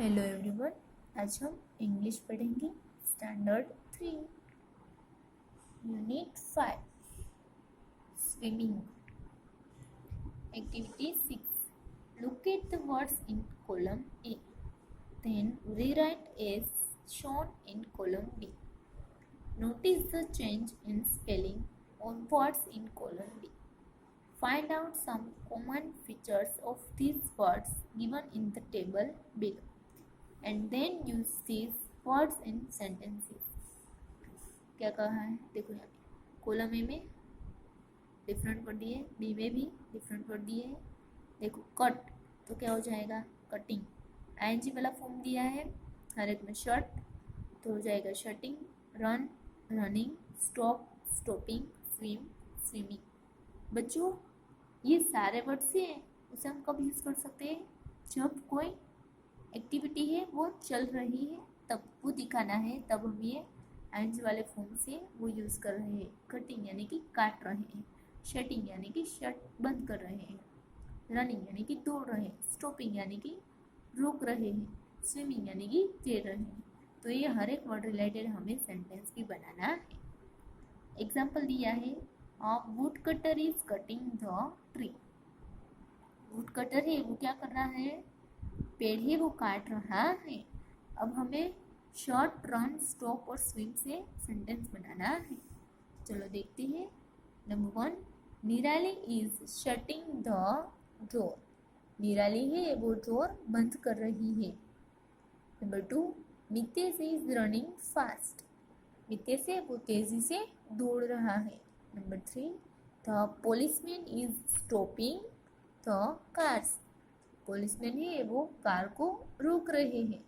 Hello everyone, आज हम English पढ़ेंगे। Standard 3 unit 5 swimming. Activity 6, look at the words in column A, then rewrite as shown in column B. Notice the change in spelling on words in column B. Find out some common features of these words given in the table below, and then use these words in sentences. क्या कहा है देखो, यहाँ column A में different word दिए, B में भी different word दिए हैं। देखो कट तो क्या हो जाएगा कटिंग, आईएनजी वाला फॉर्म दिया है हर एक में। शर्ट तो हो जाएगा shirting, run running, stop stopping, swim swimming. बच्चों ये सारे वर्ड से उसे हम कब यूज़ कर सकते हैं, जब कोई एक्टिविटी है वो चल रही है तब वो दिखाना है, तब हम ये आईएनजी वाले फॉर्म से वो यूज़ कर रहे हैं। कटिंग यानी कि काट रहे हैं, शर्टिंग यानी कि शर्ट बंद कर रहे हैं, रनिंग यानी कि दौड़ रहे हैं, स्टॉपिंग यानी कि रोक रहे हैं, स्विमिंग यानी कि तैर रहे हैं। तो ये हर एक वर्ड रिलेटेड हमें सेंटेंस भी बनाना है। एग्जाम्पल दिया है, would cutter is cutting the tree. Would cutter है वो क्या कर रहा है, पेड़ है वो काट रहा है। अब हमें शॉर्ट रन स्टॉप और स्विम से सेंटेंस बनाना है। चलो देखते हैं। नंबर 1, निराली इज शटिंग द डोर। निराली है वो डोर बंद कर रही है। Number 2, Mitesh is running fast. Mitesh है वो तेजी से दौड़ रहा है। Number 3, the policeman is stopping the cars. Policeman है वो कार को रोक रहे हैं।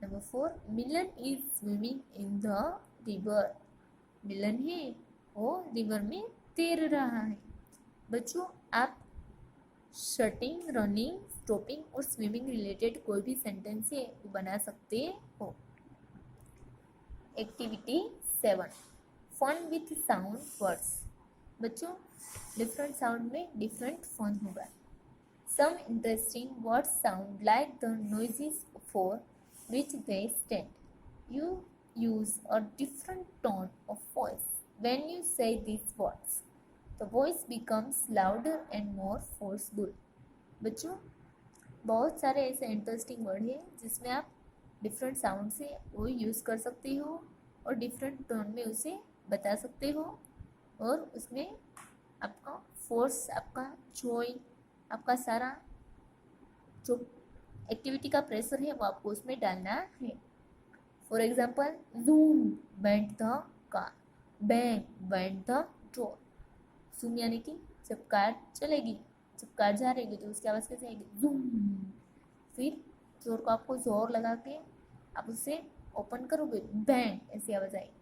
Number 4, Milan is swimming in the river. Milan है वो रिवर में तैर रहा है। बच्चों आप शटिंग, रनिंग, स्टॉपिंग और स्विमिंग रिलेटेड कोई भी सेंटेंस है वो बना सकते हो। Activity 7, fun with sound words. बच्चों डिफरेंट साउंड में डिफरेंट फन होगा। Some interesting words sound like the noises for which they stand. You use a different tone of voice when you say these words. The voice becomes louder and more forceful. बच्चों बहुत सारे ऐसे interesting word हैं जिसमें आप different sound से वो use कर सकते हो और डिफरेंट टोन में उसे बता सकते हो, और उसमें आपका फोर्स, आपका जॉय, आपका सारा जो एक्टिविटी का प्रेशर है वो आपको उसमें डालना है। For example, zoom went the car, bang went the door. Zoom यानी कि जब कार चलेगी, जब कार जा रही तो उसकी आवाज़ कैसे आएगी, जूम। फिर डोर को आपको जोर लगा के आप उसे ओपन करोगे, बैंग ऐसी आवाज़ आएगी।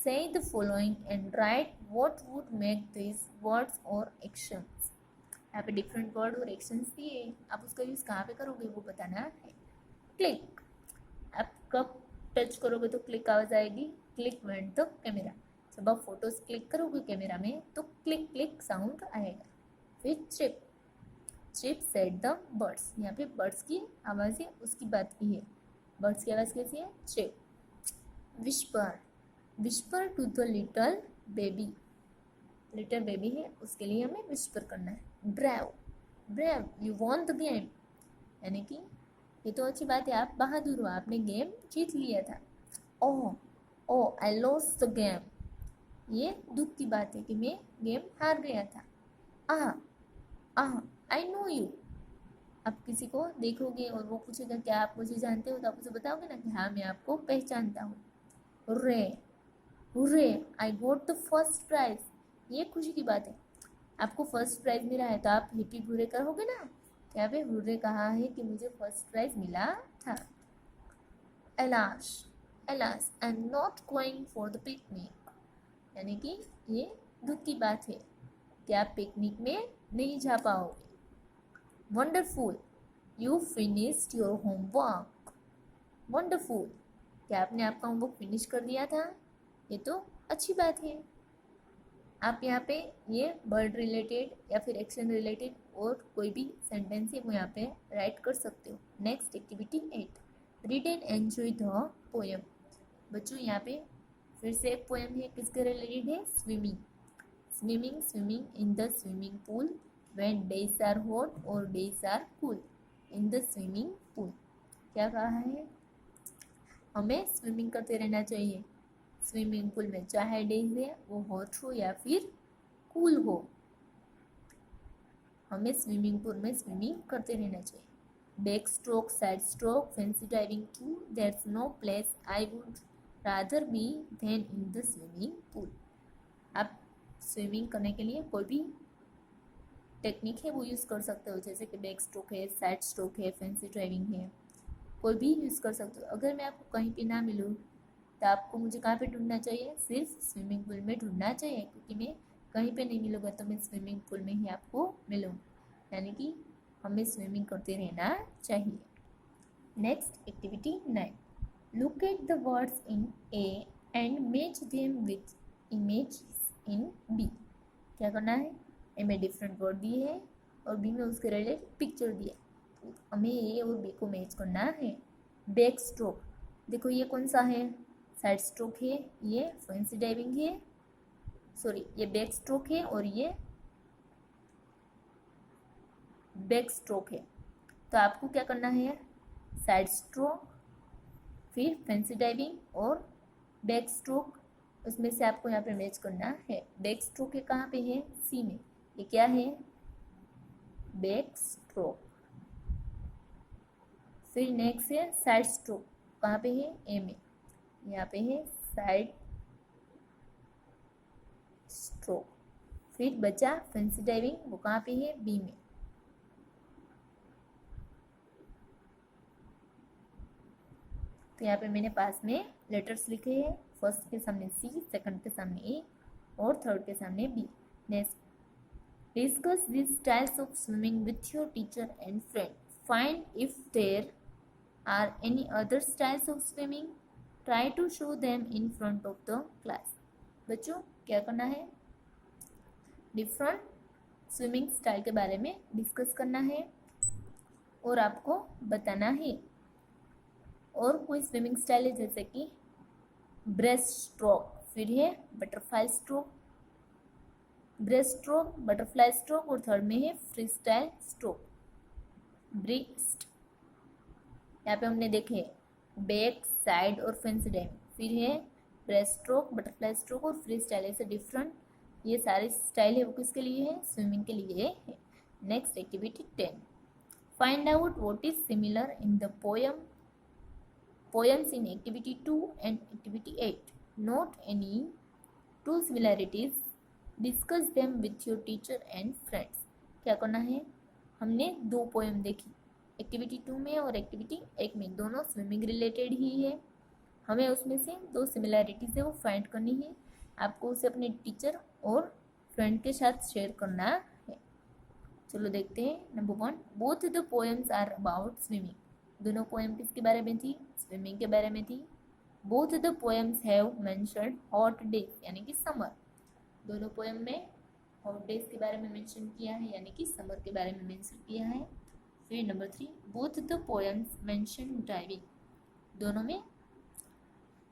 Say the following and write what would make these words or actions. यहाँ पे डिफरेंट वर्ड और एक्शंस दिए, आप उसका यूज़ कहाँ पे करोगे वो बताना है। क्लिक, आप कब टच करोगे तो क्लिक आवाज़ आएगी, क्लिक वेंट द कैमरा। जब आप फोटोज क्लिक करोगे कैमरा में तो क्लिक क्लिक साउंड आएगा। फिर chip, chip said the birds. यहाँ पे बर्ड्स की आवाज़ है उसकी बात की है। बर्ड्स की आवाज़ कैसी है, cheep. Whisper, whisper to the little baby. Little baby है उसके लिए हमें विस्पर करना है। Brave, brave you won the game, यानी कि ये तो अच्छी बात है, आप बहादुर हो, आपने गेम जीत लिया था। ओह ओह आई लॉस द गेम, ये दुख की बात है कि मैं गेम हार गया था। आह आह आई नो यू, आप किसी को देखोगे और वो पूछेगा क्या आप मुझे जानते हो, तो आप उसे बताओगे ना कि हाँ मैं आपको पहचानता हूँ। रे, hurray I got the first prize, ये खुशी की बात है, आपको फर्स्ट प्राइज मिला है तो आप हिप्पी हुर्रे करोगे ना। क्या पे हुर्रे कहा है कि मुझे फर्स्ट प्राइज मिला था। Alas, alas I am not going for the picnic, यानी कि ये दुख की बात है कि आप पिकनिक में नहीं जा पाओगे। Wonderful, you finished your homework. Wonderful, क्या आपने आपका होमवर्क फिनिश कर दिया था, ये तो अच्छी बात है। आप यहाँ पे ये वर्ड रिलेटेड या फिर एक्शन रिलेटेड और कोई भी सेंटेंस है वो यहाँ पे राइट कर सकते हो। Next activity 8, read and enjoy the poem. बच्चों यहाँ पे फिर से एक पोएम है, किसके रिलेटेड है? Swimming. Swimming swimming in the swimming pool when days are hot और days are cool in the swimming pool. क्या कहा है? हमें स्विमिंग करते रहना चाहिए स्विमिंग पूल में, चाहे डेज है वो हॉट हो या फिर कूल हो, हमें स्विमिंग पूल में स्विमिंग करते रहना चाहिए। Back stroke, side stroke, fancy diving too, there's no place I would rather be than in the swimming pool. आप स्विमिंग करने के लिए कोई भी टेक्निक है वो यूज़ कर सकते हो, जैसे कि बैक स्ट्रोक है, साइड स्ट्रोक है, फैंसी ड्राइविंग है, कोई भी यूज़ कर सकते हो। अगर मैं आपको कहीं पे ना मिलूँ तो आपको मुझे कहाँ पे ढूंढना चाहिए? सिर्फ स्विमिंग पूल में ढूंढना चाहिए, क्योंकि मैं कहीं पे नहीं मिलूँगा तो मैं स्विमिंग पूल में ही आपको मिलूँ। यानी कि हमें स्विमिंग करते रहना चाहिए। Next activity 9, look at the words in A and match them with image in B. क्या करना है? ए में डिफरेंट वर्ड दिए है और बी में उसके रिलेटेड पिक्चर दिया, तो हमें ए और बी को मैच करना है। बैक स्ट्रोक, देखो ये कौन सा है? साइड स्ट्रोक है, ये फैंसी डाइविंग है, सॉरी ये बैक स्ट्रोक है और ये बैक स्ट्रोक है। तो आपको क्या करना है? साइड स्ट्रोक, फिर फैंसी डाइविंग और बैक स्ट्रोक, उसमें से आपको यहाँ पे मैच करना है। बैक स्ट्रोक है कहाँ पे है? सी में। ये क्या है? Back stroke. फिर नेक्स्ट है साइड स्ट्रोक, कहाँ पे है? ए में। यहाँ पे है साइड स्ट्रोक। फिर बचा फैंसी डाइविंग, वो कहाँ पे है? बी में। तो यहाँ पे मैंने पास में लेटर्स लिखे हैं, फर्स्ट के सामने सी, सेकंड के सामने ए और थर्ड के सामने B. Next, discuss this styles of swimming with your teacher and friend, find if there are any other styles of swimming, try to show them in front of the class. बच्चों क्या करना है? Different swimming style के बारे में discuss करना है और आपको बताना है। और कोई स्विमिंग स्टाइल है जैसे कि ब्रेस्ट स्ट्रोक, फिर है butterfly stroke, breast stroke, butterfly stroke और थर्ड में है फ्री स्टाइल स्ट्रोक। ब्रेस्ट यहाँ पे हमने देखे बैक, साइड और फैंसी डाइविंग, फिर है ब्रेस्ट स्ट्रोक, बटरफ्लाई स्ट्रोक और फ्री स्टाइल। ऐसे डिफरेंट ये सारे स्टाइल है वो किसके लिए है? स्विमिंग के लिए है। Next activity 10, find out what is similar in the poems in activity 2 and activity 8. Note any two similarities, discuss them with your teacher and friends। क्या करना है? हमने दो पोएम देखी एक्टिविटी 2 में और एक्टिविटी 1 में, दोनों स्विमिंग रिलेटेड ही है। हमें उसमें से दो सिमिलैरिटीज है वो फाइंड करनी है, आपको उसे अपने टीचर और फ्रेंड के साथ शेयर करना है। चलो देखते हैं। Number 1, both the poems are about swimming. दोनों पोएम किसके बारे में थी? स्विमिंग के बारे में थी। Both the poems have mentioned hot days, यानी कि समर। दोनों पोएम में हॉट डेज के बारे में मेंशन किया है, यानी कि समर के बारे में मेंशन किया है। फिर number 3, both the poems mention diving. दोनों में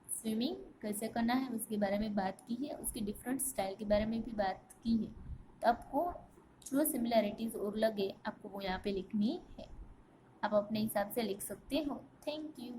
स्विमिंग कैसे करना है उसके बारे में बात की है, उसकी डिफरेंट स्टाइल के बारे में भी बात की है। तो आपको जो सिमिलैरिटीज और लगे आपको वो यहाँ पे लिखनी है, आप अपने हिसाब से लिख सकते हो। Thank you.